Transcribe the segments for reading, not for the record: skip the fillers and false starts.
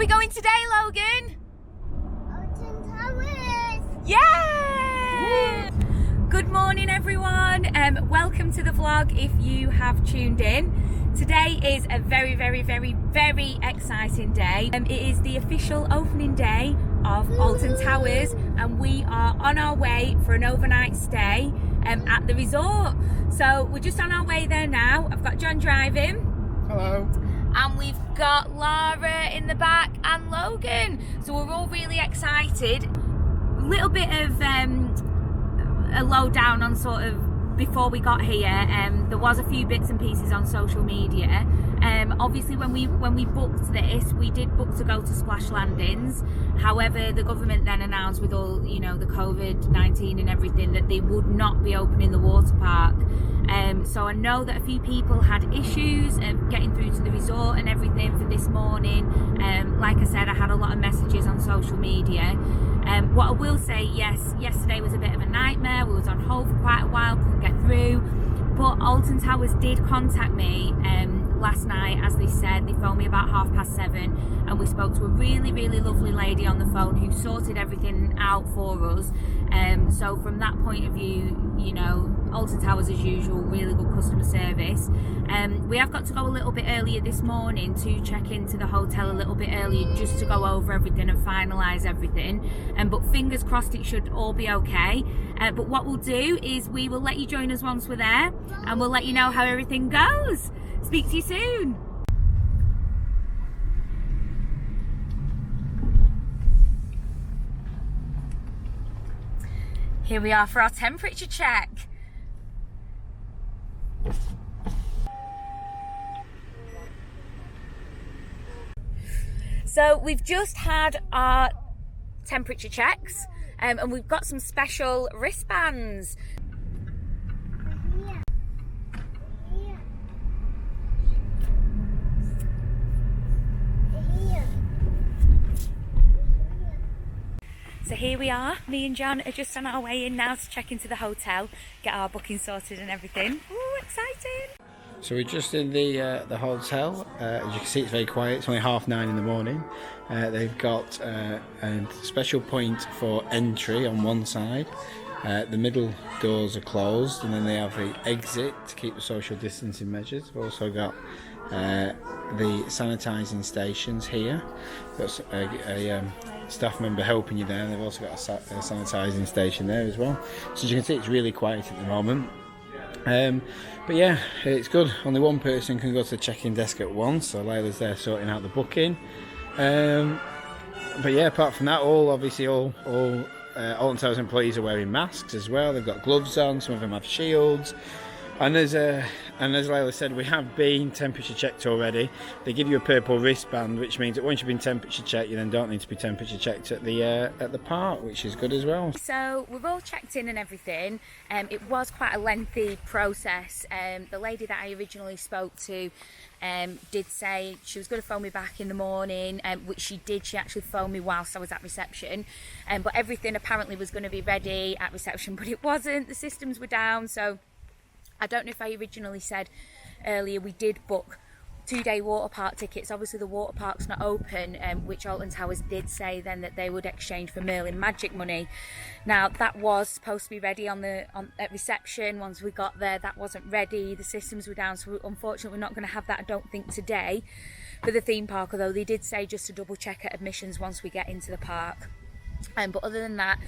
we going today, Logan? Alton Towers! Yeah! Good morning, everyone. Welcome to the vlog if you have tuned in. Today is a very exciting day. It is the official opening day of Alton Towers, and we are on our way for an overnight stay at the resort. So we're just on our way there now. I've got John driving. Hello. And we've got Lara in the back and Logan. So we're all really excited. A little bit of a lowdown on sort of before we got here. There was a few bits and pieces on social media. Obviously when we booked this, we did book to go to Splash Landings. However, the government then announced, with all, you know, the COVID-19 and everything, that they would not be opening the water park. So I know that a few people had issues getting through to the resort and everything for this morning. Like I said, I had a lot of messages on social media. What I will say, yes, yesterday was a bit of a nightmare. We was on hold for quite a while, couldn't get through. But Alton Towers did contact me last night, as they said. They phoned me about 7:30, and we spoke to a really lovely lady on the phone who sorted everything out for us. So from that point of view, you know, Alton Towers as usual, really good customer service. We have got to go a little bit earlier this morning to check into the hotel a little bit earlier, just to go over everything and finalise everything. But fingers crossed it should all be okay. But what we'll do is we will let you join us once we're there, and we'll let you know how everything goes. Speak to you soon. Here we are for our temperature check. So we've just had our temperature checks, and we've got some special wristbands. So here we are, me and John are just on our way in now to check into the hotel, get our booking sorted and everything. Ooh, exciting! So we're just in the hotel. As you can see, it's very quiet. It's only 9:30 in the morning. They've got a special point for entry on one side. The middle doors are closed, and then they have the exit to keep the social distancing measures. We've also got the sanitising stations here. There's a staff member helping you there. They've also got a sanitising station there as well. So as you can see, it's really quiet at the moment. But yeah, it's good. Only one person can go to the check-in desk at once, so Layla's there sorting out the booking. But yeah, apart from that, all Alton Towers employees are wearing masks as well. They've got gloves on, some of them have shields. And as Layla said, we have been temperature checked already. They give you a purple wristband, which means that once you've been temperature checked, you then don't need to be temperature checked at the park, which is good as well. So we've all checked in and everything. It was quite a lengthy process. The lady that I originally spoke to did say she was going to phone me back in the morning, which she did. She actually phoned me whilst I was at reception. But everything apparently was going to be ready at reception, but it wasn't. The systems were down, so I don't know if I originally said earlier, we did book 2-day water park tickets. Obviously the water park's not open, which Alton Towers did say then that they would exchange for Merlin Magic money. Now that was supposed to be ready at reception. Once we got there, that wasn't ready. The systems were down, so unfortunately we're not going to have that, I don't think, today for the theme park, although they did say just to double check at admissions once we get into the park. But other than that,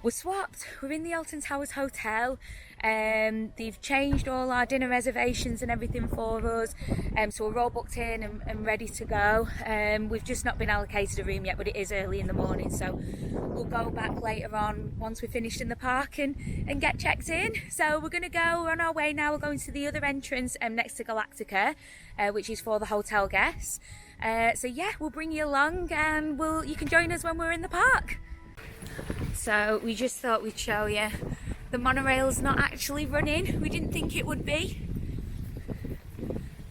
we're swapped. We're in the Alton Towers hotel. They've changed all our dinner reservations and everything for us, so we're all booked in and ready to go. We've just not been allocated a room yet, but it is early in the morning, so we'll go back later on once we're finished in the park and get checked in. So we're gonna go, we're on our way now. We're going to the other entrance next to Galactica, which is for the hotel guests. So yeah, we'll bring you along, and you can join us when we're in the park. So we just thought we'd show you. The monorail's not actually running. We didn't think it would be,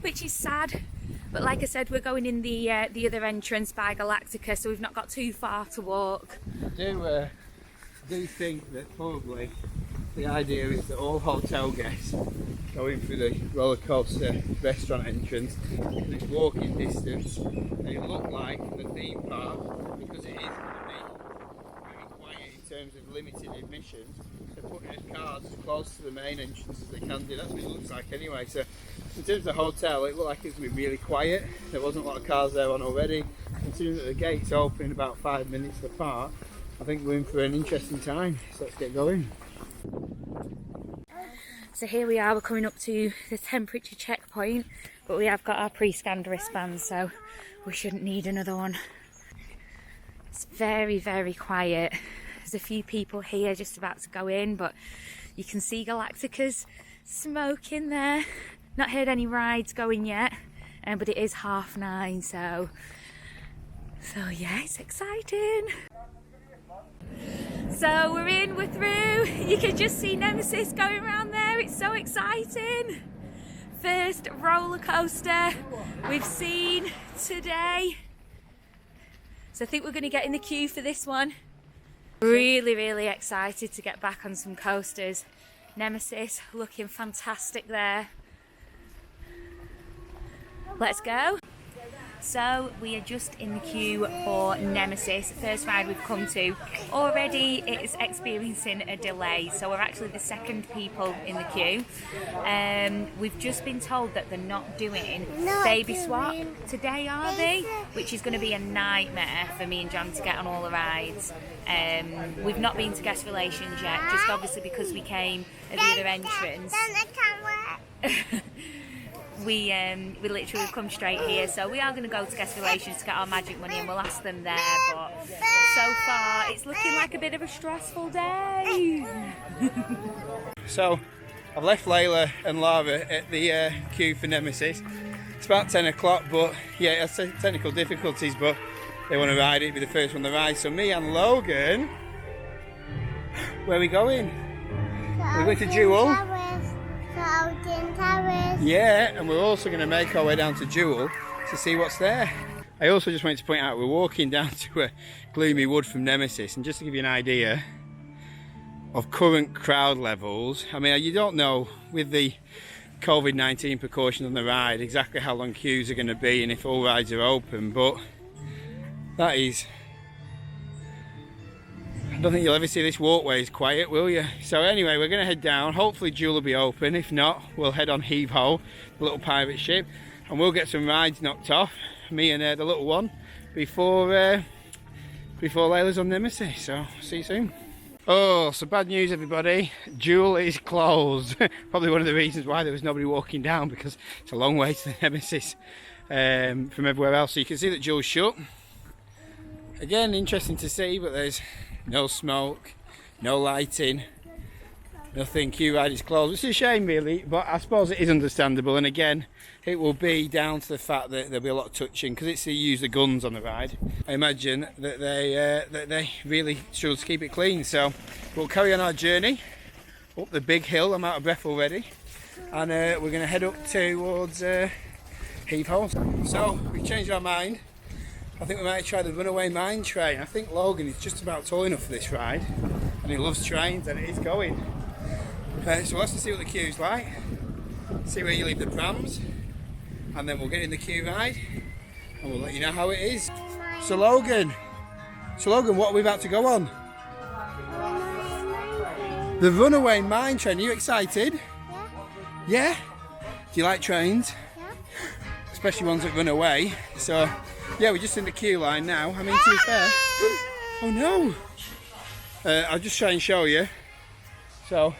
which is sad. But like I said, we're going in the other entrance by Galactica, so we've not got too far to walk. I do think that probably the idea is that all hotel guests go in through the roller coaster restaurant entrance, and it's walking distance, and it looked like the theme park, because it is going to be very quiet in terms of limited admissions, they're putting in cars as close to the main entrance as they can do. That's what it looks like anyway. So in terms of the hotel, it looked like it's going to be really quiet. There wasn't a lot of cars there on already. Considering that the gates open in about 5 minutes apart, I think we're in for an interesting time. So let's get going. So here we are, we're coming up to the temperature checkpoint, but we have got our pre-scanned wristbands, so we shouldn't need another one. It's very, very quiet. There's a few people here just about to go in, but you can see Galactica's smoking there. Not heard any rides going yet, but it is 9:30, so yeah, it's exciting. So we're in, we're through. You can just see Nemesis going around there. It's so exciting. First roller coaster we've seen today. So I think we're going to get in the queue for this one. Really, really excited to get back on some coasters. Nemesis looking fantastic there. Let's go. So we are just in the queue for Nemesis, first ride we've come to. Already it's experiencing a delay, so we're actually the second people in the queue. We've just been told that they're not doing baby swap today, are they? Which is going to be a nightmare for me and John to get on all the rides. We've not been to guest relations yet, just obviously because we came at the other entrance. We literally come straight here, so we are going to go to guest relations to get our magic money, and we'll ask them there, but so far it's looking like a bit of a stressful day. So I've left Layla and Lara at the queue for Nemesis. It's about 10 o'clock, but yeah, it has technical difficulties, but they want to ride it, be the first one to ride. So me and Logan, where are we going? We're going to Jewel. Alton Towers. Yeah, and we're also going to make our way down to Jewel to see what's there. I also just wanted to point out we're walking down to a gloomy wood from Nemesis, and just to give you an idea of current crowd levels, I mean, you don't know with the COVID-19 precautions on the ride exactly how long queues are going to be and if all rides are open, but that is, I don't think you'll ever see this walkway as quiet, will you? So anyway, we're going to head down. Hopefully Jewel will be open. If not, we'll head on Heave Ho, the little pirate ship, and we'll get some rides knocked off, me and the little one, before Layla's on Nemesis. So see you soon. Oh, so bad news, everybody. Jewel is closed. Probably one of the reasons why there was nobody walking down, because it's a long way to the Nemesis from everywhere else. So you can see that Jewel's shut. Again, interesting to see, but there's no smoke, no lighting, nothing. Queue ride is closed. It's a shame really, but I suppose it is understandable, and again it will be down to the fact that there'll be a lot of touching because it's to use the guns on the ride. I imagine that they really struggle to keep it clean, so we'll carry on our journey up the big hill. I'm out of breath already, and we're going to head up towards Heave Ho. So we've changed our mind. I think we might try the runaway mine train. I think Logan is just about tall enough for this ride, and he loves trains, and it is going. So let's see what the queue's like, see where you leave the prams, and then we'll get in the queue ride, and we'll let you know how it is. So Logan, what are we about to go on? The runaway mine train. Are you excited? Yeah? Do you like trains? Yeah. Especially ones that run away. So yeah, we're just in the queue line now. I mean, to be fair. Oh no! I'll just try and show you. So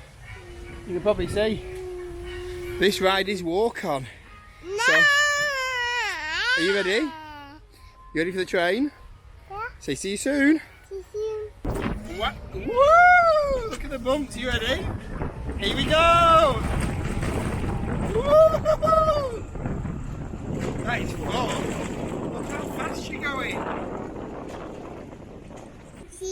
you can probably see this ride is walk on. No. So, are you ready? You ready for the train? Yeah. Say see you soon. See you soon. What? Woo! Look at the bumps. You ready? Here we go! Woo! That is fun. Look how fast you're going.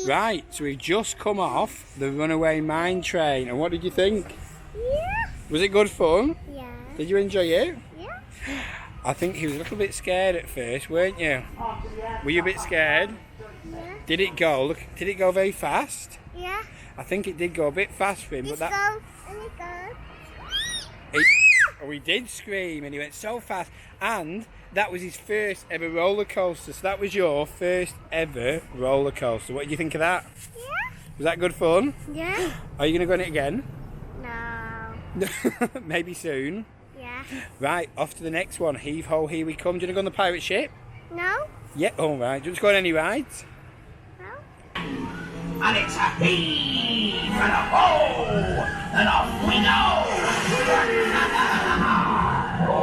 Right, so we just come off the runaway mine train, and what did you think? Yeah. Was it good fun? Yeah. Did you enjoy it? Yeah. I think he was a little bit scared at first, weren't you? Were you a bit scared? Yeah. Did it go? Look, did it go very fast? Yeah. I think it did go a bit fast for him, but that... Go, and it goes. Oh, he did scream and he went so fast. And that was his first ever roller coaster. So that was your first ever roller coaster. What did you think of that? Yeah. Was that good fun? Yeah. Are you going to go on it again? No. Maybe soon. Yeah. Right, off to the next one. Heave ho, here we come. Do you want to go on the pirate ship? No. Yeah, all right. Do you want to go on any rides? No. And it's a heave and a ho, and off we go. Ho,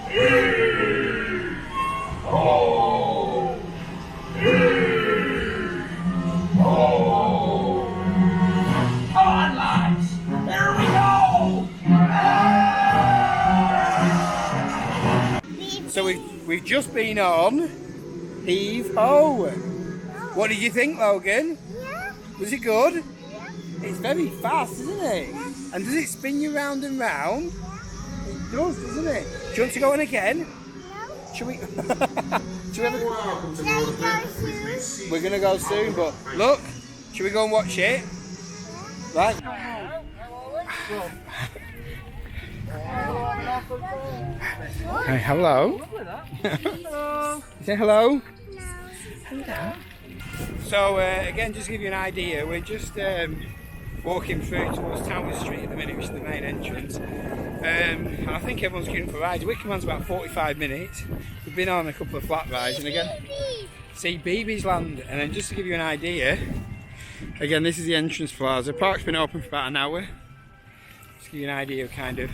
heave, ho, heave, ho. Come on, lads, here we go. So we've just been on Heave Ho. What did you think, Logan? Yeah. Was it good? Yeah. It's very fast, isn't it? Yeah. And does it spin you round and round? It does, doesn't it? Do you want to go on again? No. Should we? Should we have a... Let's go soon. We're going to go soon, but look, should we go and watch it? Right. Hey, hello. Say hello. Hello. So again, just to give you an idea, we're just walking through towards Tower Street at the minute, which is the main entrance. And I think everyone's queuing for rides. Wickerman's about 45 minutes. We've been on a couple of flat rides, and again, Cbeebies Land. And then just to give you an idea, again, this is the entrance plaza. The park's been open for about an hour. Just to give you an idea of kind of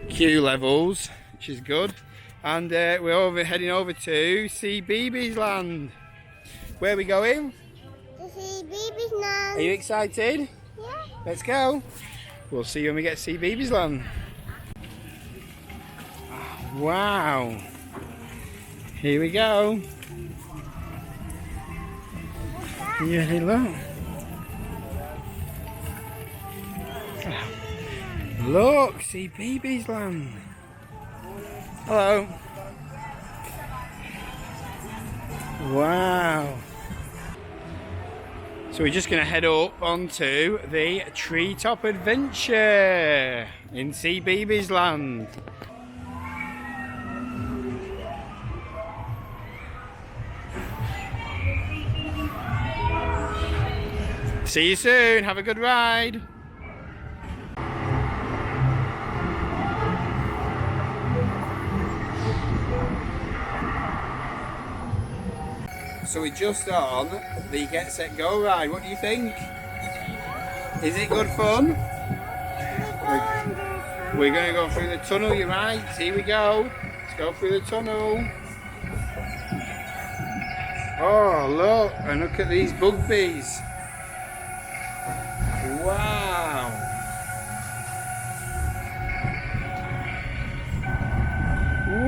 queue levels, which is good. And we're heading over to Cbeebies Land. Where are we going? To Cbeebies Land. Are you excited? Yeah. Let's go. We'll see you when we get to Cbeebies Land. Oh, wow. Here we go. Yeah, hey, look. Look, Cbeebies Land. Hello. Wow. So we're just going to head up onto the Treetop Adventure in Cbeebies Land. See you soon. Have a good ride. So we're just on the Get Set Go ride. What do you think? Is it good fun? We're going to go through the tunnel, you're right. Here we go. Let's go through the tunnel. Oh, look. And look at these bugbees. Wow.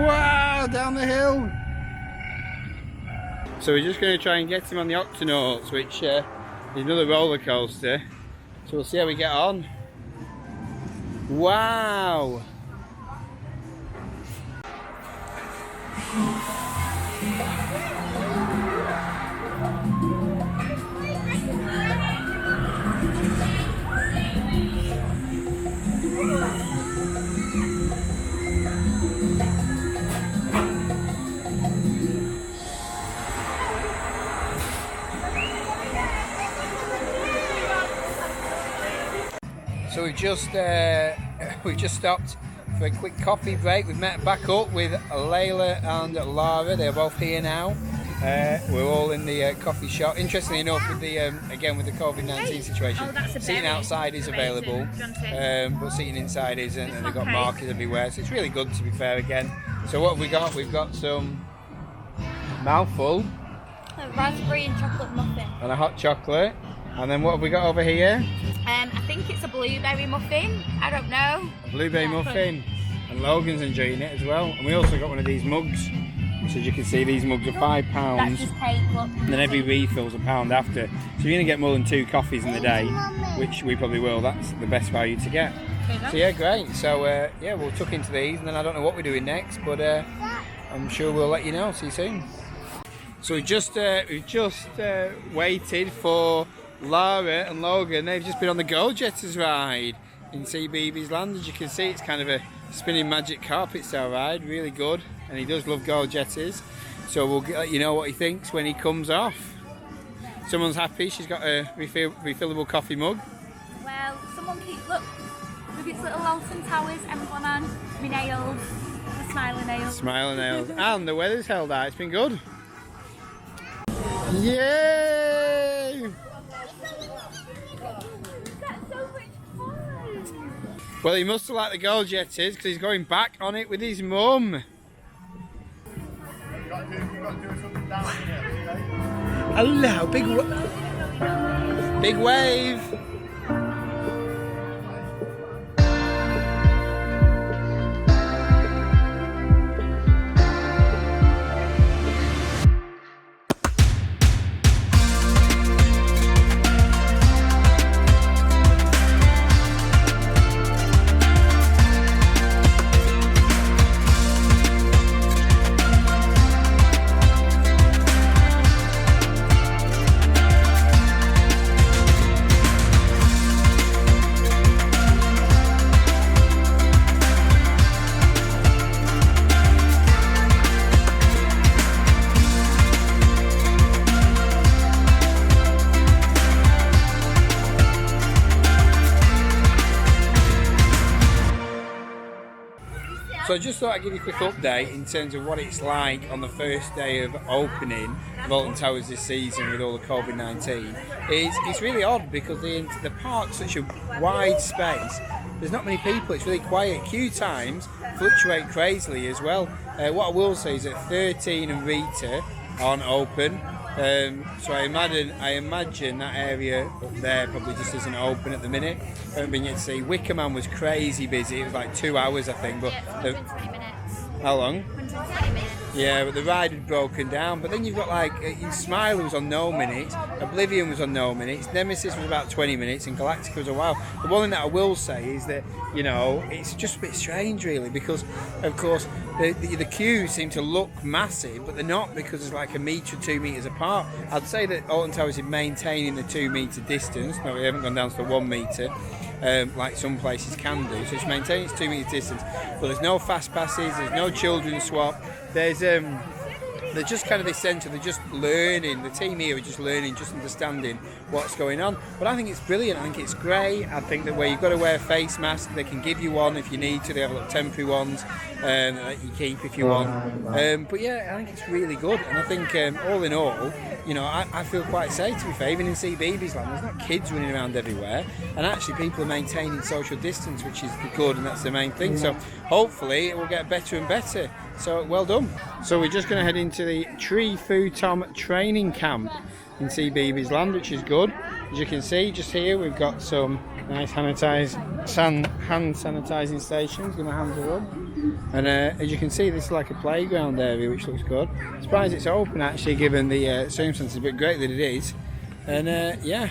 Wow, down the hill. So we're just going to try and get him on the Octonauts, which is another roller coaster. So we'll see how we get on. Wow! So we've just stopped for a quick coffee break. We've met back up with Layla and Lara. They're both here now. We're all in the coffee shop. Interestingly enough, with the again with the COVID-19 situation, seating outside is available, but seating inside isn't, and they've got markers everywhere. So it's really good, to be fair. Again, so what have we got? We've got some mouthful, A raspberry and chocolate muffin. and a hot chocolate. And then what have we got over here? I think it's a blueberry muffin. I don't know. A blueberry muffin. And Logan's enjoying it as well. And we also got one of these mugs. So as you can see, these mugs are £5. That's just cake, look. And then every refill's £1 after. So if you're going to get more than 2 coffees in the day, which we probably will, that's the best value to get. So yeah, great. So yeah, we'll tuck into these, and then I don't know what we're doing next, but I'm sure we'll let you know. See you soon. So we've just waited for Laura and Logan, they've just been on the Go Jetters ride in Cbeebies Land. As you can see, it's kind of a spinning magic carpet style ride, really good. And he does love Go Jetters. So we'll let you know what he thinks when he comes off. Someone's happy, she's got a refillable coffee mug. Well, someone look, its little Alton Towers emblem on, my nails, the smiling nails. Smiling nails. And the weather's held out, it's been good. Yay! That's so much fun! Well, he must have liked the Go Jetters because he's going back on it with his mum. Hello, big wave. So I just thought I'd give you a quick update in terms of what it's like on the first day of opening of Alton Towers this season with all the COVID-19. It's really odd because the park's such a wide space. There's not many people, it's really quiet. Queue times fluctuate crazily as well. What I will say is that 13 and Rita aren't open. So I imagine that area up there probably just isn't open at the minute. I haven't been yet to see. Wickerman was crazy busy. It was like 2 hours, I think. But Yeah, 120 minutes. how long? 120 minutes. Yeah, but the ride had broken down. But then you've got like Smiler was on no minutes, Oblivion was on no minutes, Nemesis was about 20 minutes, and Galactica was a while. The one thing that I will say is that, you know, it's just a bit strange really, because of course the queues seem to look massive, but they're not, because it's like 1 metre, 2 metres apart. I'd say that Alton Towers is maintaining the 2 metre distance. No, we haven't gone down to the 1 metre. Like some places can do, so it's maintaining its 2 metre distance, but there's no fast passes, there's no children's swap, there's they're just kind of this centre, they're just learning, the team here are just learning, just understanding what's going on. But I think it's brilliant, I think it's great. I think that where you've got to wear a face mask, they can give you one if you need to. They have a little temporary ones that you keep if you want. But yeah, I think it's really good, and I think all in all, you know, I feel quite safe, to be fair. Even in Cbeebies Land, there's not kids running around everywhere, and actually people are maintaining social distance, which is good, and that's the main thing. So hopefully it will get better and better. So well done. So we're just going to head into the Tree Futon training camp in Cbeebies Land, which is good. As you can see, just here we've got some nice hand sanitising stations. Give my hands a rub. And as you can see, this is like a playground area, which looks good. I'm surprised it's open actually, given the circumstances, but great that it is. And yeah,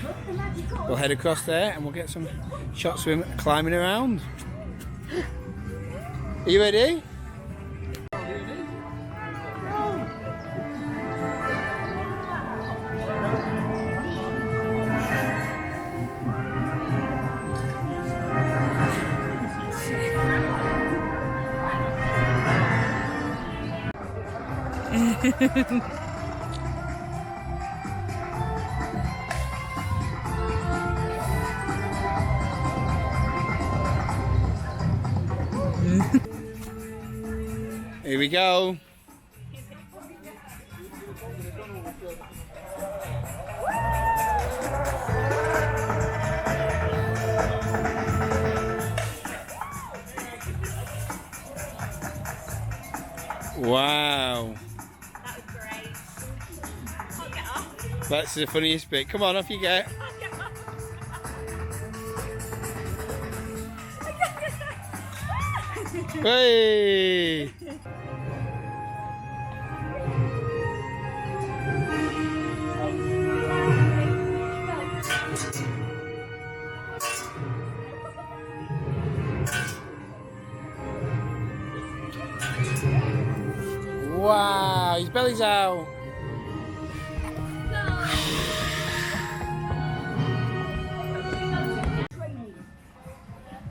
we'll head across there and we'll get some shots of him climbing around. Are you ready? Here we go. Wow. That was great. Can't get off. That's the funniest bit. Come on, off you get. Hey! Wow, his belly's out.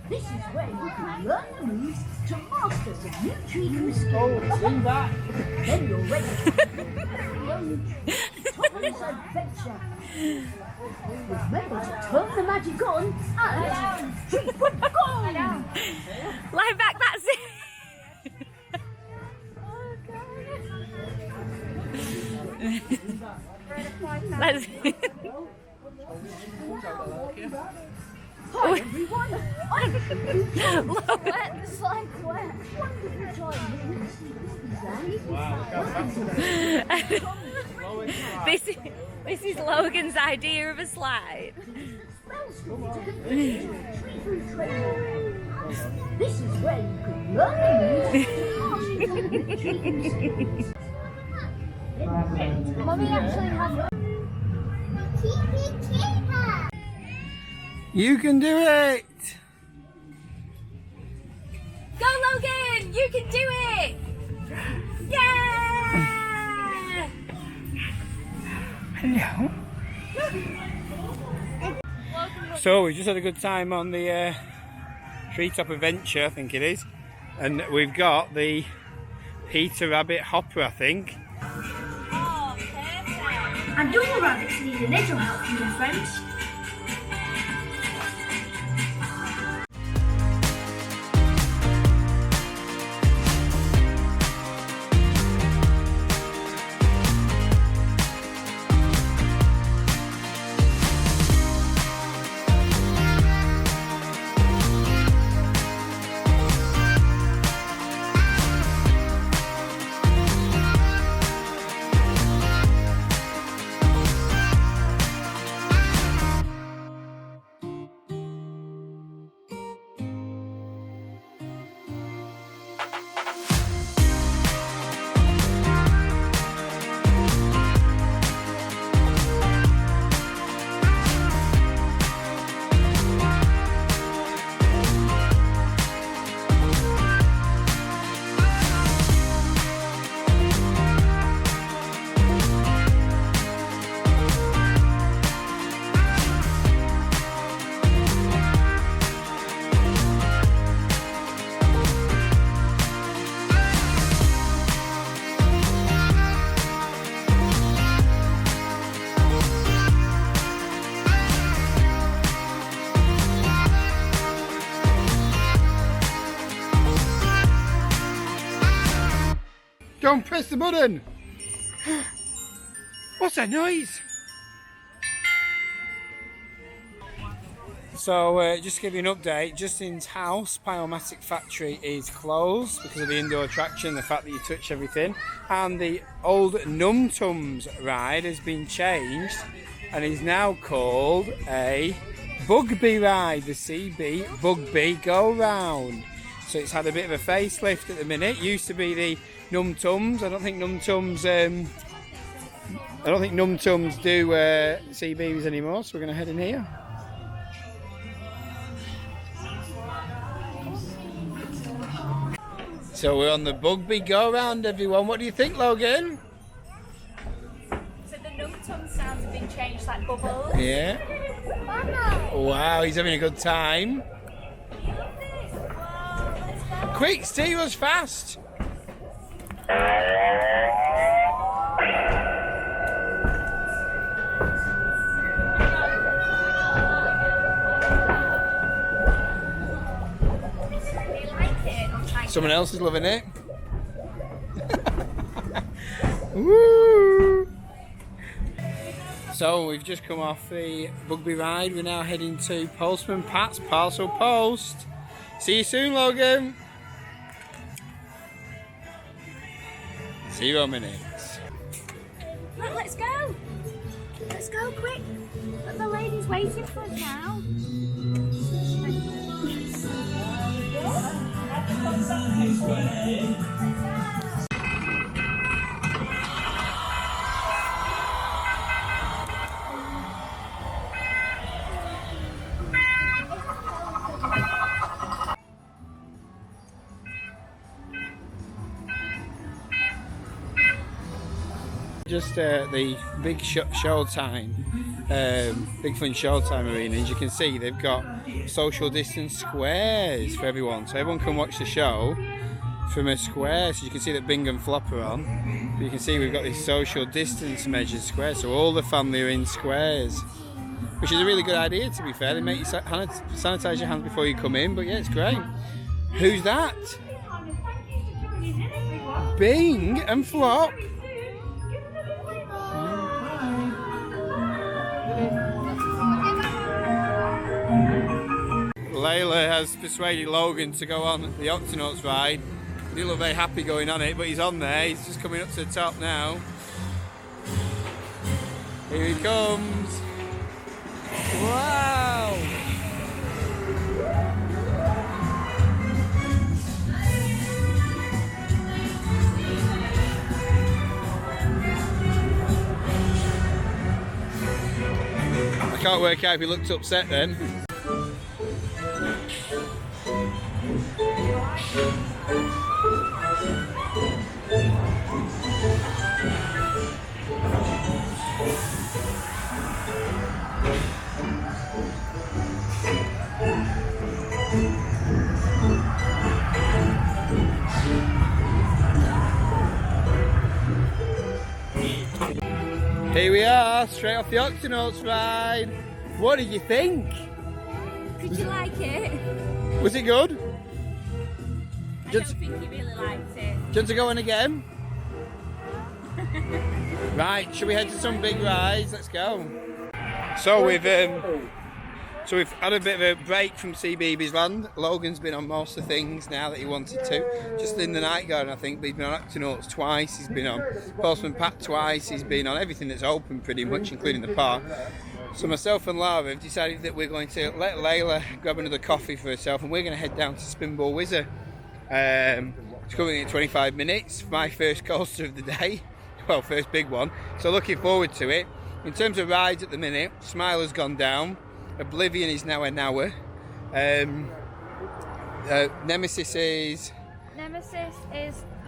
This is where you can learn the moves to master some new treatment skills. Oh, see that? Then you're ready for your very own Tommy's adventure. Remember to turn the magic on and keep on going. Lie back, that's it. Let's Hi everyone, I'm Wet the Slide Wet. Wonderful time here at Cbeebies Land. this is Logan's idea of a slide. This is where you can learn the moves. Mommy actually has TPTS. You can do it! Go, Logan! You can do it! Yeah! Hello. So we just had a good time on the treetop adventure, I think it is, and we've got the Peter Rabbit Hopper, I think. Oh, perfect! And all the rabbits need a little help from their friends. Don't press the button! What's that noise? So just to give you an update, Justin's house, Pyomatic Factory, is closed because of the indoor attraction, the fact that you touch everything, and the old Num Tums ride has been changed and is now called a Bugby ride, the CB Bugby Go Round. So it's had a bit of a facelift at the minute. Used to be the Num Tums. I don't think Num Tums do Cbeebies anymore, so we're going to head in here. So we're on the Bugby Go Round, everyone. What do you think, Logan? So the Num Tum sounds have been changed like bubbles. Yeah. Wow, he's having a good time. Quick, steer us fast. Someone else is loving it. Woo! So we've just come off the Bugby ride. We're now heading to Postman Pat's Parcel Post. See you soon, Logan. 0 minutes. Right, let's go. Let's go quick. The lady's waiting for us now. Just the big show time Big Fun Showtime Arena. As you can see, they've got social distance squares for everyone, so everyone can watch the show from a square. So you can see that Bing and Flop are on. But you can see we've got this social distance measured square, so all the family are in squares, which is a really good idea, to be fair. They make you sanitize your hands before you come in, but yeah, it's great. Who's that? Bing and Flop. Layla has persuaded Logan to go on the Octonauts ride. He didn't look very happy going on it, but he's on there. He's just coming up to the top now. Here he comes. Wow! I can't work out if he looked upset then. Here we are, straight off the Octonauts ride. What did you think? Did you like it? Was it good? I don't think you really liked it. Do you want to go on again? Right, should we head to some big rides? Let's go. So we've had a bit of a break from Cbeebies Land. Logan's been on most of the things now that he wanted to. Just in the night garden, I think, but he's been on Octonauts twice, he's been on Postman Pat twice, he's been on everything that's open pretty much, including the park. So myself and Lara have decided that we're going to let Layla grab another coffee for herself, and we're going to head down to Spinball Whizzer. It's coming in 25 minutes, my first coaster of the day. Well, first big one. So looking forward to it. In terms of rides at the minute, Smile has gone down. Oblivion is now an hour. Nemesis is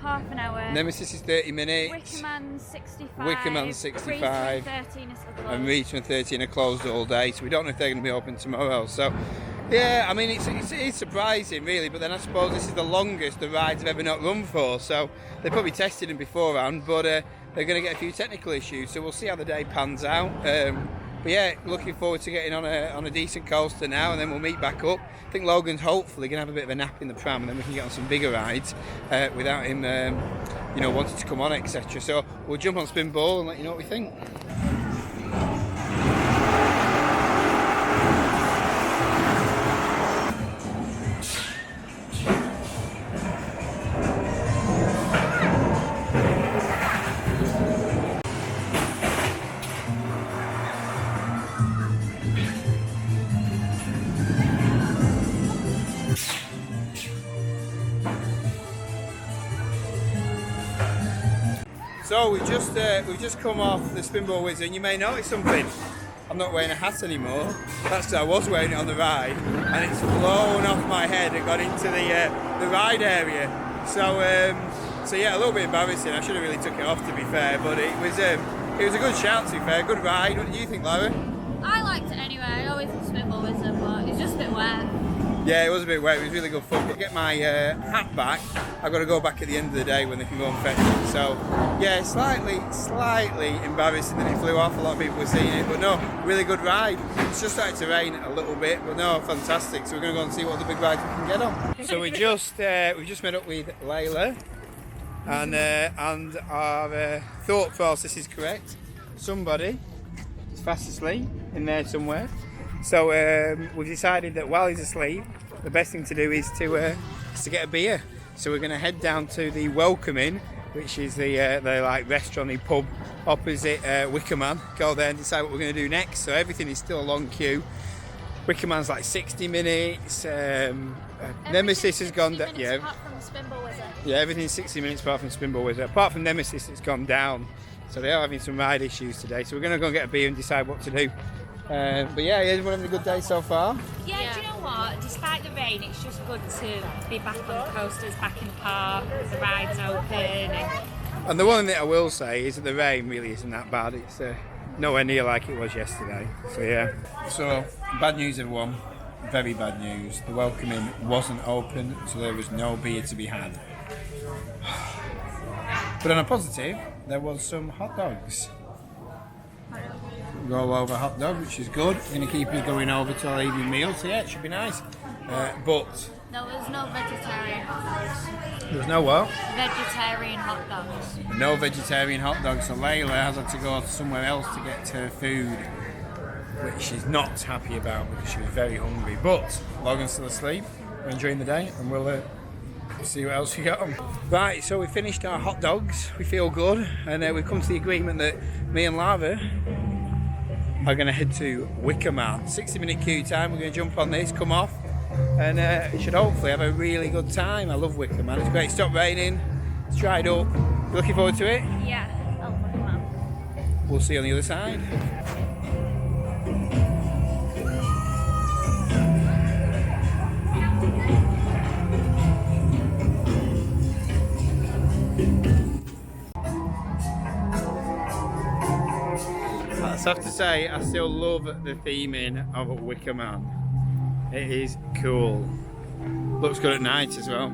half an hour. Nemesis is 30 minutes. Wickerman's 65. Wickerman's 65. Rita and 13 is closed. And Rita and 13 are closed all day, so we don't know if they're going to be open tomorrow. So, yeah, I mean, it's surprising, really, but then I suppose this is the longest the rides have ever not run for, so they probably tested them beforehand, but they're going to get a few technical issues, so we'll see how the day pans out. But yeah, looking forward to getting on a decent coaster now, and then we'll meet back up. I think Logan's hopefully going to have a bit of a nap in the pram, and then we can get on some bigger rides without him, wanting to come on, etc. So we'll jump on Spinball and let you know what we think. So we've just come off the Spinball Whizzer, and you may notice something. I'm not wearing a hat anymore. That's I was wearing it on the ride, and it's blown off my head and got into the ride area. So yeah, a little bit embarrassing. I should have really took it off, to be fair, but it was a good shout, to be fair. Good ride. What did you think, Lara? I liked it anyway. I always love Spinball Whizzer, but it's just a bit wet. Yeah, it was a bit wet. It was really good fun. But to get my hat back, I've got to go back at the end of the day when they can go and fetch it. So, yeah, slightly embarrassing that it flew off. A lot of people were seeing it, but no, really good ride. It's just started to rain a little bit, but no, fantastic. So we're going to go and see what the big rides we can get on. So we've just met up with Layla, and our thought process is correct. Somebody is fast asleep in there somewhere. So we've decided that while he's asleep, the best thing to do is to get a beer. So we're going to head down to the Wickerman, which is the like restaurant pub opposite Wickerman. Go there and decide what we're going to do next. So everything is still a long queue. Wickerman's like 60 minutes. Nemesis has gone down. Yeah. Apart from the Spinball Whizzer. Yeah, everything's 60 minutes apart from Spinball Whizzer. Apart from Nemesis, it's gone down. So they are having some ride issues today. So we're going to go and get a beer and decide what to do. But yeah, everyone having a good day so far? Yeah, do you know what? Despite the rain, it's just good to be back on the coasters, back in the park, the rides open. And the one thing that I will say is that the rain really isn't that bad. It's nowhere near like it was yesterday. So yeah. So bad news everyone, very bad news. The Wickerman wasn't open, so there was no beer to be had. But on a positive, there was some hot dogs. Roll over hot dog, which is good. We're going to keep you going over till our evening meal, so yeah, it should be nice. But There was no vegetarian hot dogs. there was no what? Vegetarian hot dogs. No vegetarian hot dogs, so Layla has had to go somewhere else to get her food, which she's not happy about because she was very hungry. But Logan's still asleep. We're enjoying the day, and we'll see what else we got on. Right, so we finished our hot dogs. We feel good, and we've come to the agreement that me and Lava are going to head to Wickerman. 60-minute queue time. We're going to jump on this, come off, and should hopefully have a really good time. I love Wickerman. It's great. It stopped raining. It's dried up. You looking forward to it? Yeah. Oh, Wickerman. We'll see you on the other side. I have to say, I still love the theming of Wickerman. It is cool. Looks good at night as well.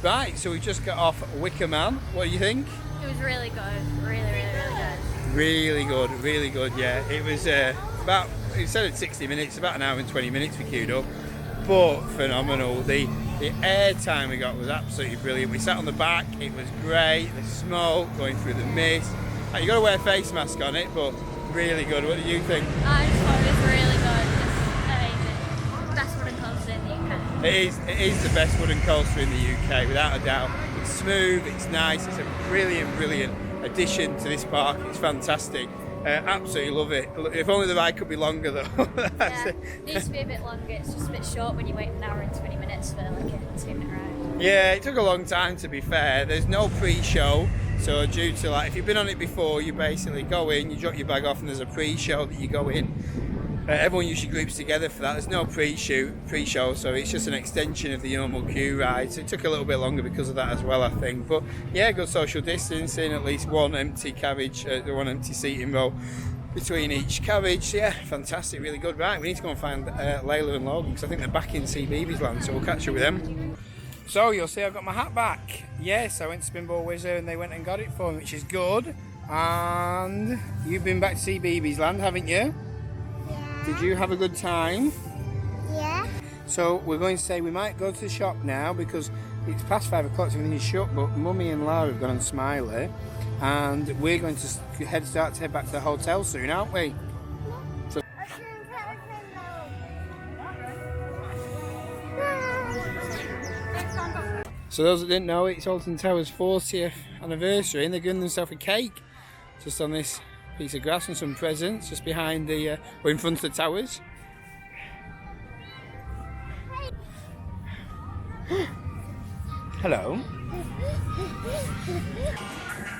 Right, so we just got off Wickerman. What do you think? It was really good. Really, really, really good. Really good, really good, yeah. It was about, instead of 60 minutes, about an hour and 20 minutes we queued up. But phenomenal. The air time we got was absolutely brilliant. We sat on the back, it was great. The smoke going through the mist. You got to wear a face mask on it, but really good. What do you think? I just thought it was really good. It's amazing. Best wooden coaster in the UK. It is the best wooden coaster in the UK, without a doubt. It's smooth, it's nice, it's a brilliant, brilliant addition to this park. It's fantastic. Absolutely love it. If only the ride could be longer though. Yeah, it needs to be a bit longer. It's just a bit short when you wait an hour and 20 minutes for like a 2-minute ride. Yeah, it took a long time to be fair. There's no pre-show, so due to like, if you've been on it before, you basically go in, you drop your bag off and there's a pre-show that you go in. Everyone usually groups together for that. There's no pre-show, so it's just an extension of the normal queue ride. So it took a little bit longer because of that as well, I think. But yeah, good social distancing, at least one empty carriage, one empty seating row between each carriage. So yeah, fantastic, really good. Right, we need to go and find Layla and Logan because I think they're back in Cbeebies Land, so we'll catch up with them. So you'll see I've got my hat back. Yes, I went to Spinball Whizzer and they went and got it for me, which is good. And you've been back to Cbeebies Land, haven't you? Did you have a good time? Yeah. So we're going to say we might go to the shop now because it's past 5 o'clock, so everything is shut, but Mummy and Lara have gone on Smiley and we're going to head back to the hotel soon, aren't we? So those that didn't know, it's Alton Towers' 40th anniversary and they're giving themselves a cake just on this piece of grass and some presents just behind the, or in front of the towers. Hello.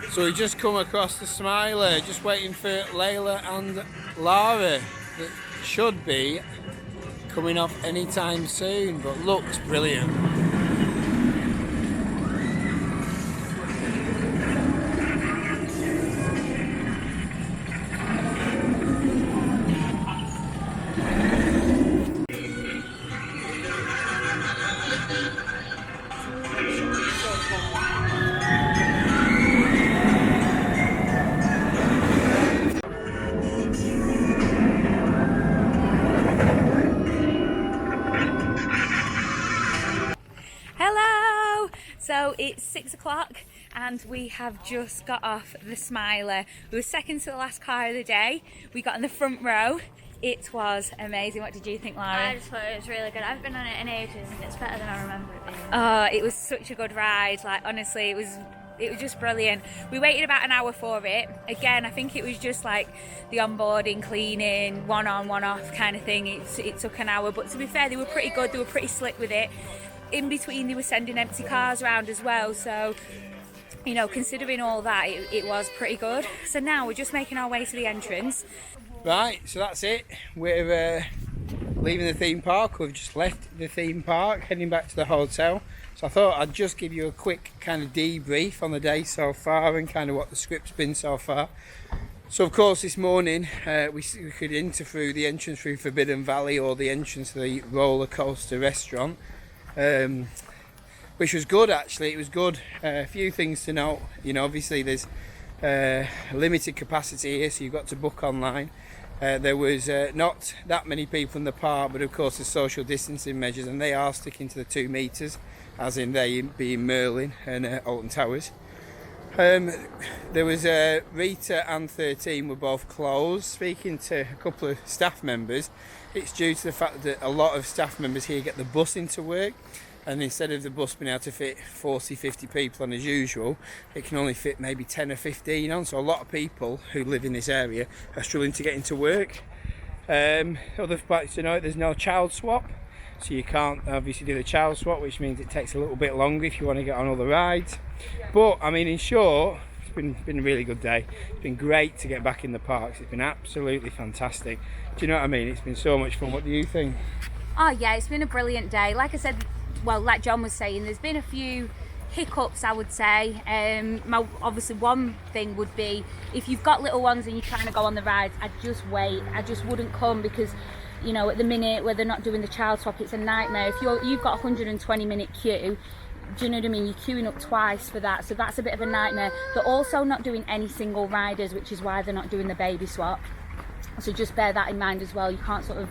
So we just come across the Smiley, just waiting for Layla and Lara that should be coming off anytime soon, but looks brilliant. Hello! So it's 6 o'clock and we have just got off the Smiler. We were second to the last car of the day. We got in the front row. It was amazing. What did you think, Laura? I just thought it was really good. I've been on it in ages and it's better than I remember it being. Oh, it was such a good ride. Like, honestly, it was just brilliant. We waited about an hour for it. Again, I think it was just like the onboarding, cleaning, one on, one off kind of thing. It took an hour, but to be fair, they were pretty good. They were pretty slick with it. In between, they were sending empty cars around as well. So, you know, considering all that, it was pretty good. So now we're just making our way to the entrance. Right, so that's it. We're leaving the theme park. We've just left the theme park, heading back to the hotel. So I thought I'd just give you a quick kind of debrief on the day so far and kind of what the script's been so far. So of course this morning we could enter through the entrance through Forbidden Valley or the entrance to the roller coaster restaurant, which was good actually. It was good. A few things to note. You know, obviously there's limited capacity here, so you've got to book online. There was not that many people in the park, but of course the social distancing measures, and they are sticking to the 2 metres, as in they being Merlin and Alton Towers. There was Rita and 13 were both closed. Speaking to a couple of staff members, it's due to the fact that a lot of staff members here get the bus into work, and instead of the bus being able to fit 40-50 people on as usual, it can only fit maybe 10 or 15 on. So a lot of people who live in this area are struggling to get into work. Other facts to note, there's no child swap, so you can't obviously do the child swap, which means it takes a little bit longer if you want to get on other rides. But I mean, in short, it's been a really good day. It's been great to get back in the parks. It's been absolutely fantastic. Do you know what I mean? It's been so much fun. What do you think? Oh yeah, it's been a brilliant day. Like I said, well, like John was saying, there's been a few hiccups, I would say. Obviously one thing would be, if you've got little ones and you're trying to go on the rides, I'd just wait. I just wouldn't come, because you know, at the minute where they're not doing the child swap, it's a nightmare. If you've got a 120-minute queue, do you know what I mean? You're queuing up twice for that, so that's a bit of a nightmare. They're also not doing any single riders, which is why they're not doing the baby swap. So just bear that in mind as well. You can't sort of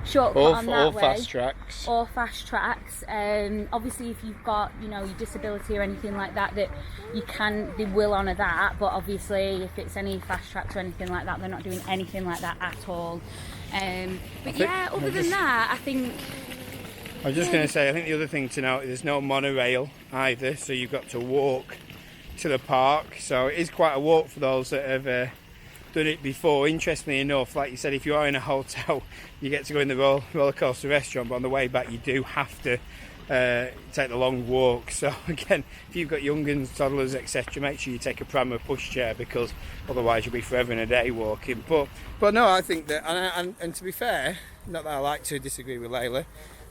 shortcut on that way. Fast tracks. Or fast tracks. Obviously, if you've got, you know, your disability or anything like that, that they will honour that. But obviously, if it's any fast tracks or anything like that, they're not doing anything like that at all. But yeah, other than that, I think. I was just going to say, I think the other thing to note is there's no monorail either, so you've got to walk to the park. So it is quite a walk for those that have done it before. Interestingly enough, like you said, if you are in a hotel, you get to go in the roller coaster restaurant, but on the way back you do have to take the long walk. So again, if you've got young ones, toddlers, etc., make sure you take a pram or pushchair, because otherwise you'll be forever and a day walking. But no, I think that, and to be fair, not that I like to disagree with Layla,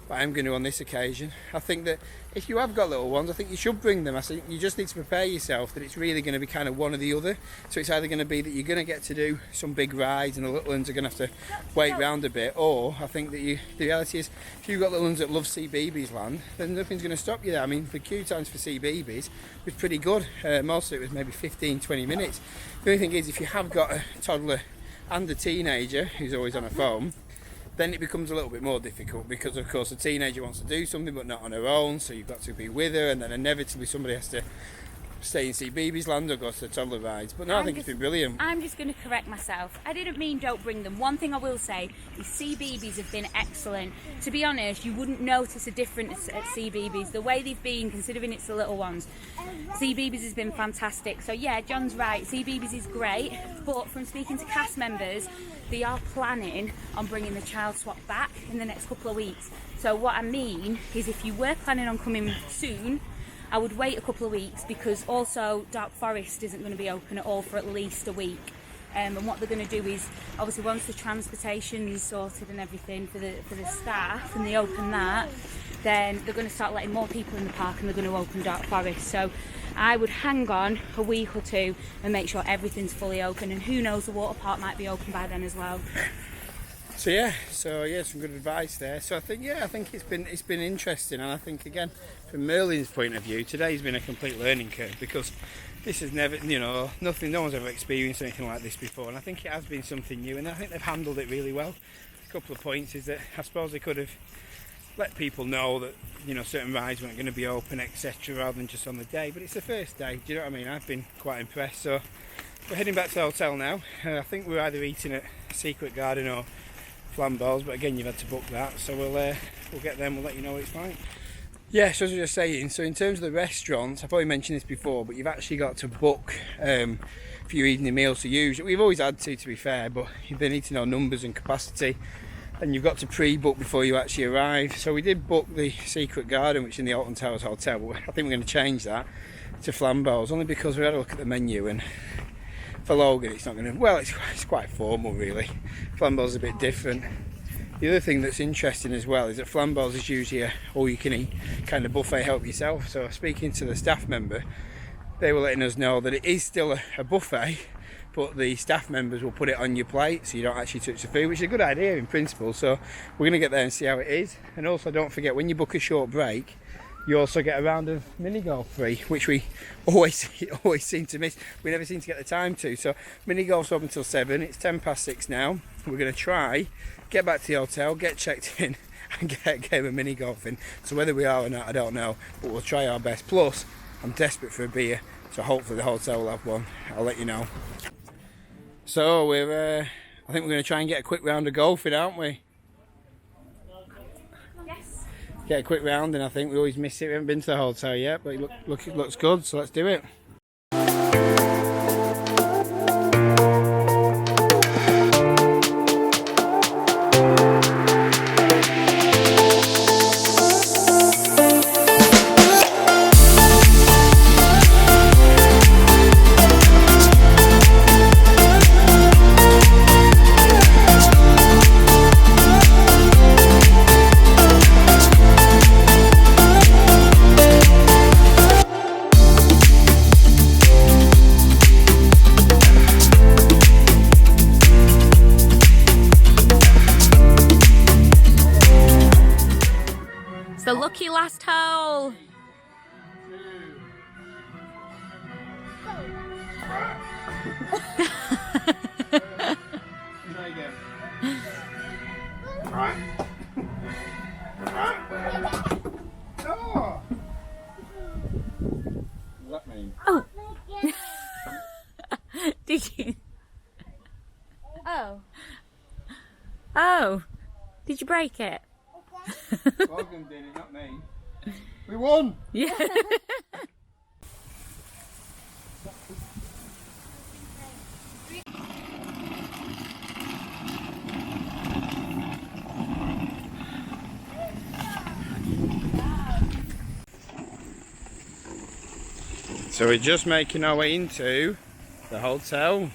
but I'm going to on this occasion. I think that if you have got little ones, I think you should bring them. I think you just need to prepare yourself that it's really going to be kind of one or the other. So it's either going to be that you're going to get to do some big rides and the little ones are going to have to wait round a bit, or I think that the reality is, if you've got little ones that love Cbeebies Land, then nothing's going to stop you there. I mean, the queue times for Cbeebies was pretty good. Most of it was maybe 15-20 minutes. The only thing is, if you have got a toddler and a teenager who's always on a phone, then it becomes a little bit more difficult, because of course the teenager wants to do something but not on her own, so you've got to be with her, and then inevitably somebody has to stay in Cbeebies Land or go to the toddler rides. But no, I think it's been brilliant. I'm just going to correct myself. I didn't mean don't bring them. One thing I will say is Cbeebies have been excellent. To be honest, you wouldn't notice a difference at Cbeebies. The way they've been, considering it's the little ones, Cbeebies has been fantastic. So yeah, John's right, Cbeebies is great, but from speaking to cast members, they are planning on bringing the child swap back in the next couple of weeks. So what I mean is, if you were planning on coming soon, I would wait a couple of weeks, because also Dark Forest isn't going to be open at all for at least a week. And what they're going to do is, obviously once the transportation is sorted and everything for the staff, and they open that, then they're going to start letting more people in the park, and they're going to open Dark Forest. So I would hang on a week or two and make sure everything's fully open, and who knows, the water park might be open by then as well. So yeah, some good advice there. So I think it's been interesting, and I think again, from Merlin's point of view, today's been a complete learning curve, because this has never, no one's ever experienced anything like this before, and I think it has been something new, and I think they've handled it really well. A couple of points is that I suppose they could have let people know that, you know, certain rides weren't going to be open, etc., rather than just on the day. But it's the first day, do you know what I mean? I've been quite impressed. So we're heading back to the hotel now. I think we're either eating at Secret Garden or Flambo's, but again, you've had to book that, so we'll get them, we'll let you know what it's like. Yeah, so as I was just saying, so in terms of the restaurants, I probably mentioned this before, but you've actually got to book for your evening meals to use. We've always had to be fair, but they need to know numbers and capacity, and you've got to pre-book before you actually arrive. So we did book the Secret Garden, which is in the Alton Towers hotel, but I think we're going to change that to Flambo's, only because we had a look at the menu, and for Logan it's not going to, well, it's quite formal really. Flambo's a bit different. The other thing that's interesting as well is that Flambo's is usually a all-you-can-eat kind of buffet, help yourself. So speaking to the staff member, they were letting us know that it is still a buffet, but the staff members will put it on your plate so you don't actually touch the food, which is a good idea in principle. So we're going to get there and see how it is. And also don't forget, when you book a short break, you also get a round of mini golf free, which we always seem to miss. We never seem to get the time to. So mini golf's open until 7. It's 6:10 now. We're going to try, get back to the hotel, get checked in, and get a game of mini golfing. So whether we are or not, I don't know, but we'll try our best. Plus, I'm desperate for a beer, so hopefully the hotel will have one. I'll let you know. So I think we're going to try and get a quick round of golfing, aren't we? Yes. Get a quick round, and I think we always miss it. We haven't been to the hotel yet, but it looks good, so let's do it. The lucky last hole. Right. Oh. What does that mean? Oh. Did you? Oh. Oh. Did you break it? Logan did it, not me. We won! Yeah. So we're just making our way into the hotel.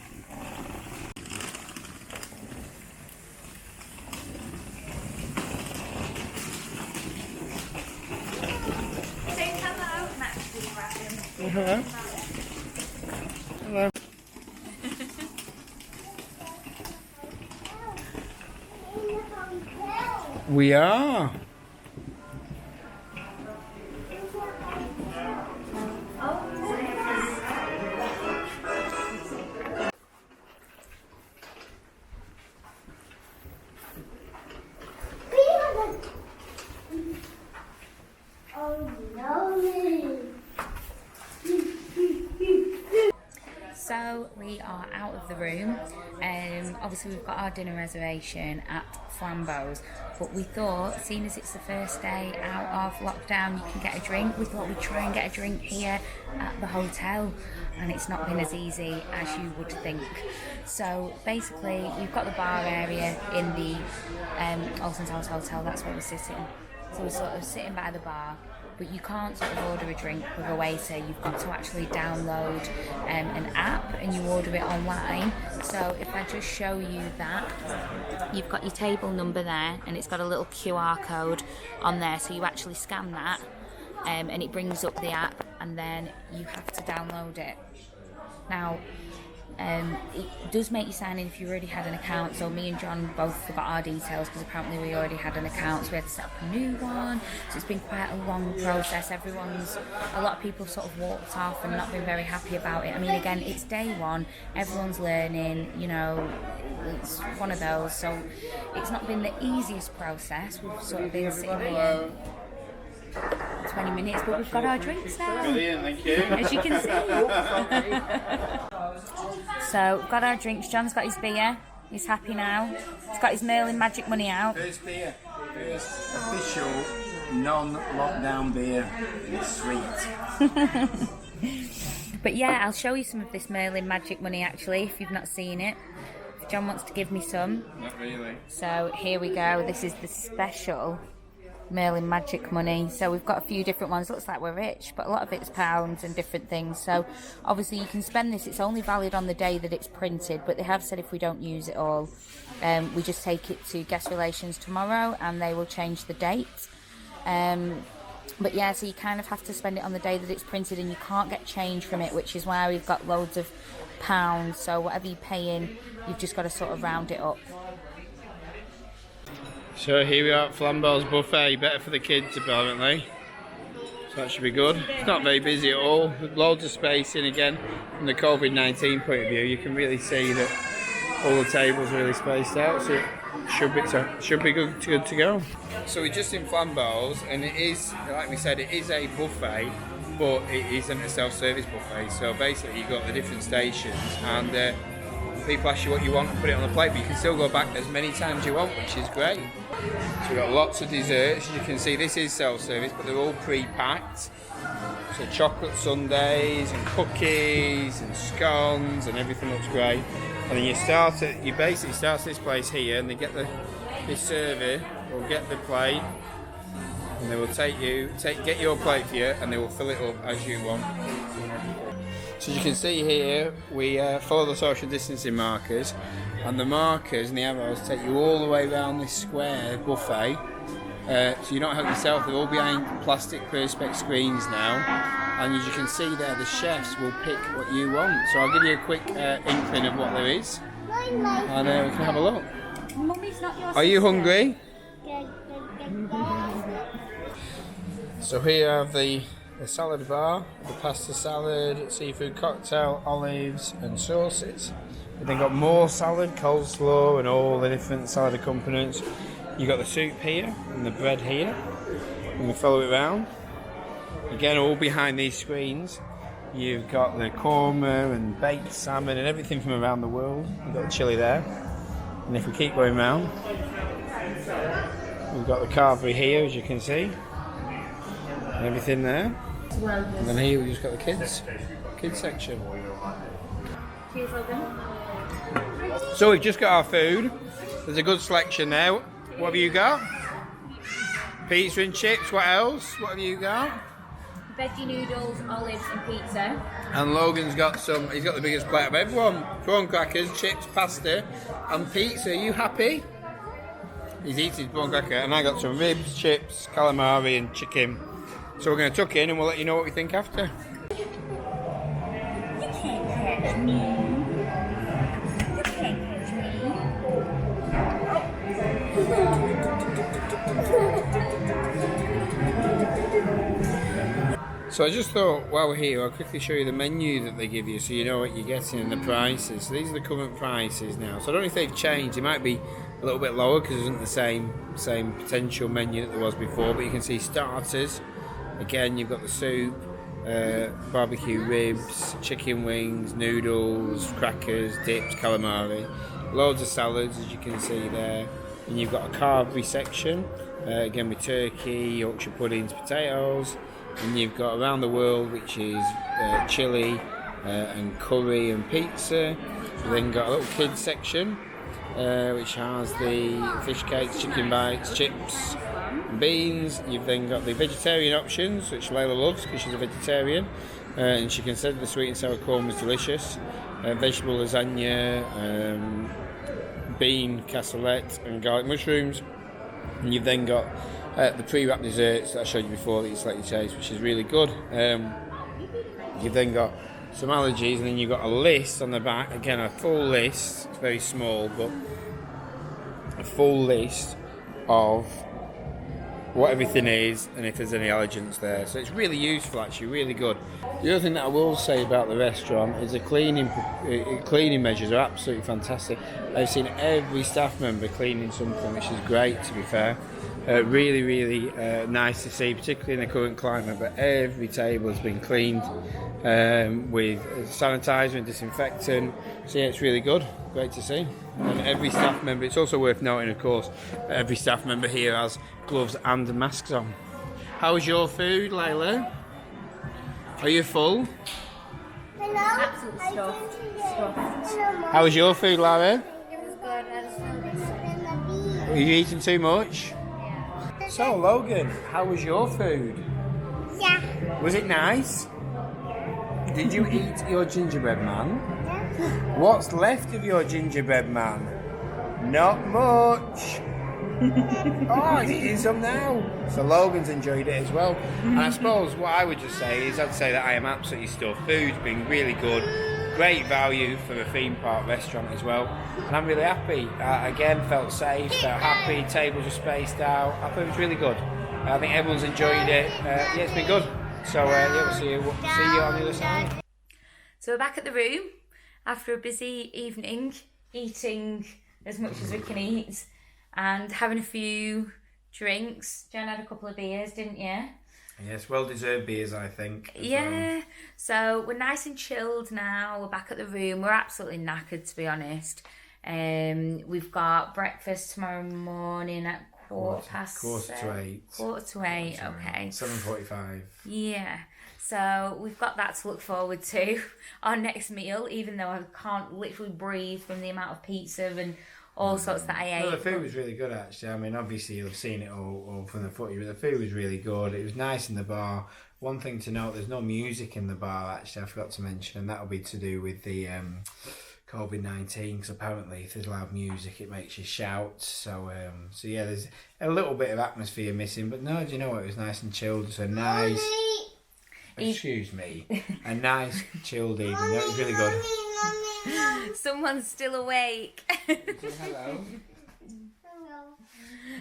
Hello. Hello. We are. So we are out of the room. Obviously we've got our dinner reservation at Flambo's, but we thought, seeing as it's the first day out of lockdown, you can get a drink. We thought we'd try and get a drink here at the hotel, and it's not been as easy as you would think. So basically, we've got the bar area in the Alton Towers hotel. That's where we're sitting. So we're sort of sitting by the bar. But you can't sort of order a drink with a waiter. You've got to actually download an app and you order it online. So if I just show you that, you've got your table number there and it's got a little QR code on there. So you actually scan that and it brings up the app, and then you have to download it. Now, It does make you sign in if you already had an account. So me and John both forgot our details because apparently we already had an account, so we had to set up a new one. So it's been quite a long process. A lot of people sort of walked off and not been very happy about it. I mean, again, it's day one, everyone's learning, you know, it's one of those. So it's not been the easiest process. We've sort of been sitting here 20 minutes, but we've got our drinks now. Brilliant, thank you. As you can see. So, we've got our drinks. John's got his beer. He's happy now. He's got his Merlin Magic money out. First beer. First official non-lockdown beer. It's sweet. But yeah, I'll show you some of this Merlin Magic money actually, if you've not seen it. If John wants to give me some. Not really. So, here we go. This is the special Merlin Magic money. So we've got a few different ones. Looks like we're rich, but a lot of it's pounds and different things. So obviously you can spend this. It's only valid on the day that it's printed, but they have said if we don't use it all, we just take it to guest relations tomorrow and they will change the date. But yeah, so you kind of have to spend it on the day that it's printed and you can't get change from it, which is why we've got loads of pounds. So whatever you pay in, you've just got to sort of round it up. So here we are at Flambo's buffet, better for the kids apparently. So that should be good. It's not very busy at all. There's loads of space in again. From the COVID-19 point of view, you can really see that all the tables are really spaced out. So it should be good to go. So we're just in Flambo's, and it is, like we said, it is a buffet, but it isn't a self-service buffet. So basically, you've got the different stations, and people ask you what you want and put it on the plate, but you can still go back as many times you want, which is great. So we've got lots of desserts. As you can see, this is self-service, but they're all pre-packed. So chocolate sundaes and cookies and scones and everything looks great. And then you basically start this place here, and they get this server will get the plate, and they will get your plate for you, and they will fill it up as you want. So you can see here, we follow the social distancing markers, and the markers and the arrows take you all the way around this square buffet. So you're not helping yourself, they're all behind plastic perspex screens now, and as you can see there, the chefs will pick what you want. So I'll give you a quick inkling of what there is, and we can have a look. Mummy's not your Are you hungry? So here I have the salad bar, the pasta salad, seafood cocktail, olives and sauces. We've then got more salad, coleslaw and all the different salad accompaniments. You've got the soup here and the bread here. And we follow it around. Again, all behind these screens. You've got the korma and baked salmon and everything from around the world. You've got the chilli there. And if we keep going round, we've got the carvery here, as you can see. And everything there. And then here we've just got the kids section. Cheers, Logan. So we've just got our food. There's a good selection there. What have you got? Pizza and chips. What else? What have you got? Veggie noodles, olives and pizza. And Logan's got he's got the biggest plate of everyone. Prawn crackers, chips, pasta and pizza. Are you happy? He's eating his prawn cracker, and I got some ribs, chips, calamari and chicken. So we're going to tuck in and we'll let you know what we think after. So I just thought, while we're here, I'll quickly show you the menu that they give you so you know what you're getting and the prices. So these are the current prices now. So I don't know if they've changed. It might be a little bit lower because it isn't the same potential menu that there was before. But you can see starters. Again, you've got the soup, barbecue ribs, chicken wings, noodles, crackers, dips, calamari. Loads of salads, as you can see there. And you've got a carvery section, again with turkey, Yorkshire puddings, potatoes. And you've got around the world, which is chili and curry and pizza. You've then got a little kids section, which has the fish cakes, chicken bites, chips and beans. You've then got the vegetarian options, which Layla loves because she's a vegetarian, and she considered the sweet and sour corn was delicious. Vegetable lasagna, bean cassolette and garlic mushrooms. And you've then got the pre-wrapped desserts that I showed you before that you select your taste, which is really good. You've then got some allergies, and then you've got a list on the back. Again, a full list. It's very small, but a full list of what everything is and if there's any allergens there. So it's really useful, actually, really good. The other thing that I will say about the restaurant is the cleaning measures are absolutely fantastic. I've seen every staff member cleaning something, which is great, to be fair. Really, really nice to see, particularly in the current climate, but every table has been cleaned with sanitizer and disinfectant. So yeah, it's really good, great to see. And every staff member, it's also worth noting, of course, every staff member here has gloves and masks on. How was your food, Layla? Are you full? Absolutely stuffed. How was your food, Lara? It was good. I just Are you eating too much? So, Logan, how was your food? Yeah. Was it nice? Did you eat your gingerbread man? What's left of your gingerbread man? Not much. Oh, he's eating some now. So Logan's enjoyed it as well. And I suppose what I would just say is I'd say that I am absolutely stuffed. Food's been really good. Great value for a theme park restaurant as well. And I'm really happy. Again, felt safe, felt happy. Tables were spaced out. I thought it was really good. I think everyone's enjoyed it. Yeah, it's been good. So yeah, we'll see you on the other side. So we're back at the room after a busy evening, eating as much as we can eat and having a few drinks. Jen had a couple of beers, didn't you? Yes, well-deserved beers, I think. Yeah. So we're nice and chilled now. We're back at the room. We're absolutely knackered, to be honest. We've got breakfast tomorrow morning at quarter to 8. Quarter to 8, okay. 7:45. Yeah. So we've got that to look forward to. Our next meal, even though I can't literally breathe from the amount of pizza and all sorts that I ate. No, the food was really good, actually. I mean, obviously you'll have seen it all from the footage, but the food was really good. It was nice in the bar. One thing to note, there's no music in the bar, actually, I forgot to mention, and that'll be to do with the COVID-19, because apparently if there's loud music, it makes you shout. So yeah, there's a little bit of atmosphere missing, but no, do you know what? It was nice and chilled. So nice. Excuse me. A nice chilled evening. That was really good. Someone's still awake. Hello.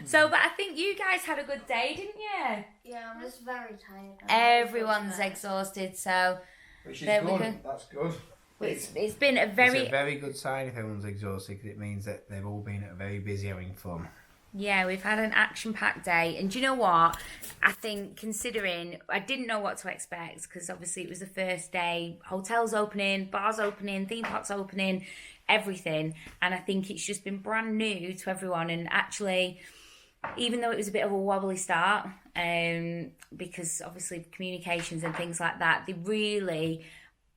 So, but I think you guys had a good day, didn't you? Yeah, I'm just very tired. Everyone's exhausted, so Which is there we good. go. That's good. It's been a It's very a very good sign if everyone's exhausted, because it means that they've all been very busy having fun. Yeah, we've had an action-packed day. And do you know what? I think, considering I didn't know what to expect, because obviously it was the first day, hotels opening, bars opening, theme parks opening, everything. And I think it's just been brand new to everyone. And actually, even though it was a bit of a wobbly start, because obviously communications and things like that, they really...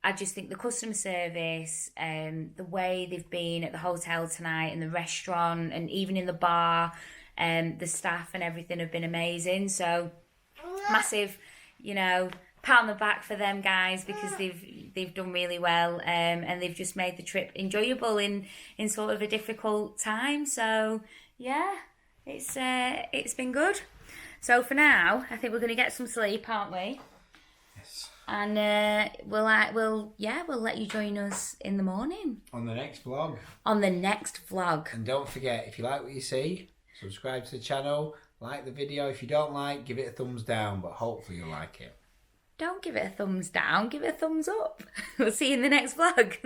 I just think the customer service, the way they've been at the hotel tonight and the restaurant and even in the bar, the staff and everything have been amazing. So massive, pat on the back for them guys, because they've done really well, and they've just made the trip enjoyable in sort of a difficult time. So yeah, it's been good. So for now, I think we're going to get some sleep, aren't we? And we'll let you join us in the morning. On the next vlog. And don't forget, if you like what you see, subscribe to the channel, like the video. If you don't like, give it a thumbs down, but hopefully you'll like it. Don't give it a thumbs down, give it a thumbs up. We'll see you in the next vlog.